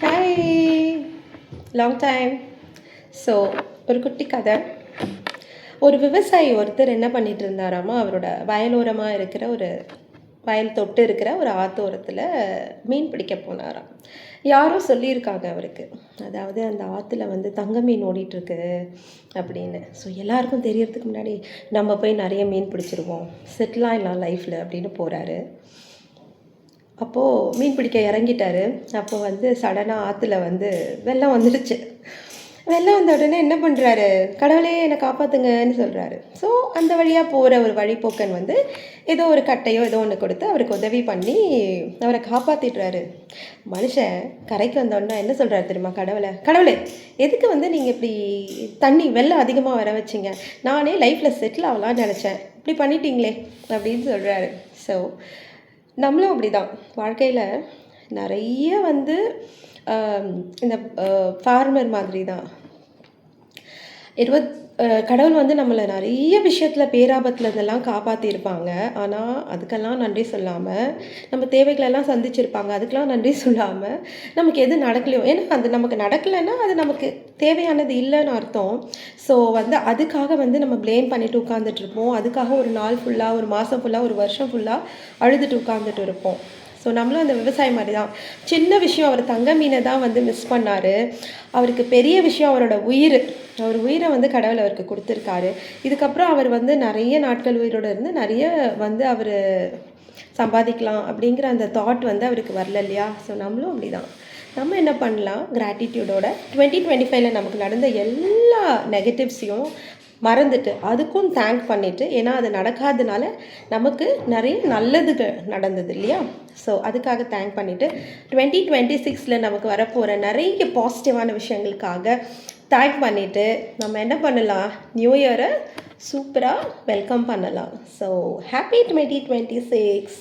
Hi, long time. So ஒரு குட்டி கதை. ஒரு விவசாயி ஒருத்தர் என்ன பண்ணிட்டு இருந்தாராமா, அவரோட வயலோரமாக இருக்கிற ஒரு வயல் தொட்டு இருக்கிற ஒரு ஆத்தோரத்தில் மீன் பிடிக்க போனாராம். யாரோ சொல்லியிருக்காங்க அவருக்கு, அதாவது அந்த ஆற்றுல வந்து தங்க மீன் ஓடிட்டுருக்கு அப்படின்னு. ஸோ எல்லாருக்கும் தெரியறதுக்கு முன்னாடி நம்ம போய் நிறைய மீன் பிடிச்சிருவோம், செட்டில் ஆகிடலாம் லைஃப்பில் அப்படின்னு போகிறாரு. அப்போது மீன் பிடிக்க இறங்கிட்டாரு. அப்போ வந்து சடனாக ஆற்றுல வந்து வெள்ளம் வந்துடுச்சு. வெள்ளம் வந்த உடனே என்ன பண்ணுறாரு, கடவுளே என்னை காப்பாற்றுங்கன்னு சொல்கிறாரு. ஸோ அந்த வழியாக போகிற ஒரு வழிப்போக்கன் வந்து ஏதோ ஒரு கட்டையோ ஏதோ ஒன்று கொடுத்து அவருக்கு உதவி பண்ணி அவரை காப்பாற்றிடுறாரு. மனுஷன் கரைக்கு வந்தோடனே என்ன சொல்கிறாரு தெரியுமா, கடவுளே எதுக்கு வந்து நீங்கள் இப்படி தண்ணி வெள்ளம் அதிகமாக வர வச்சிங்க, நானே லைஃப்பில் செட்டில் ஆகலான்னு நினச்சேன், இப்படி பண்ணிட்டீங்களே அப்படின்னு சொல்கிறாரு. ஸோ நம்மளும் அப்படி தான் வாழ்க்கையில் நிறைய வந்து இந்த ஃபார்மர் மாதிரி தான் கடவுள் வந்து நம்மளை நிறைய விஷயத்தில் பேராபத்தில் இருந்தெல்லாம் காப்பாற்றிருப்பாங்க. ஆனால் அதுக்கெல்லாம் நன்றி சொல்லாமல், நம்ம தேவைகளெல்லாம் சந்திச்சிருப்பாங்க, அதுக்கெல்லாம் நன்றி சொல்லாமல், நமக்கு எது நடக்கலையோ, ஏன்னா அது நமக்கு நடக்கலைன்னா அது நமக்கு தேவையானது இல்லைன்னு அர்த்தம். ஸோ வந்து அதுக்காக வந்து நம்ம ப்ளேம் பண்ணிட்டு உட்காந்துட்ருப்போம். அதுக்காக ஒரு நாள் ஃபுல்லாக, ஒரு மாதம் ஃபுல்லாக, ஒரு வருஷம் ஃபுல்லாக அழுதுட்டு உட்காந்துட்டு இருப்போம். ஸோ நம்மளும் அந்த விவசாயி மாதிரி தான். சின்ன விஷயம், அவர் தங்க மீனை தான் வந்து மிஸ் பண்ணார். அவருக்கு பெரிய விஷயம் அவரோட அவர் உயிரை வந்து கடவுள் அவருக்கு கொடுத்துருக்காரு. இதுக்கப்புறம் அவர் வந்து நிறைய நாட்கள் உயிரோடு இருந்து நிறைய வந்து அவர் சம்பாதிக்கலாம் அப்படிங்கிற அந்த தாட் வந்து அவருக்கு வரல இல்லையா. ஸோ நம்மளும் அப்படி தான். நம்ம என்ன பண்ணலாம், கிராட்டிடியூடோட 2025 நமக்கு நடந்த எல்லா நெகட்டிவ்ஸையும் மறந்துட்டு அதுக்கும் தேங்க் பண்ணிவிட்டு, ஏன்னா அது நடக்காதனால நமக்கு நிறைய நல்லதுகள் நடந்தது இல்லையா. ஸோ அதுக்காக தேங்க் பண்ணிவிட்டு 2026 நமக்கு வரப்போகிற நிறைய பாசிட்டிவான விஷயங்களுக்காக தேங்க் பண்ணிவிட்டு நம்ம என்ன பண்ணலாம், நியூ இயரை சூப்பராக வெல்கம் பண்ணலாம். So happy 2026.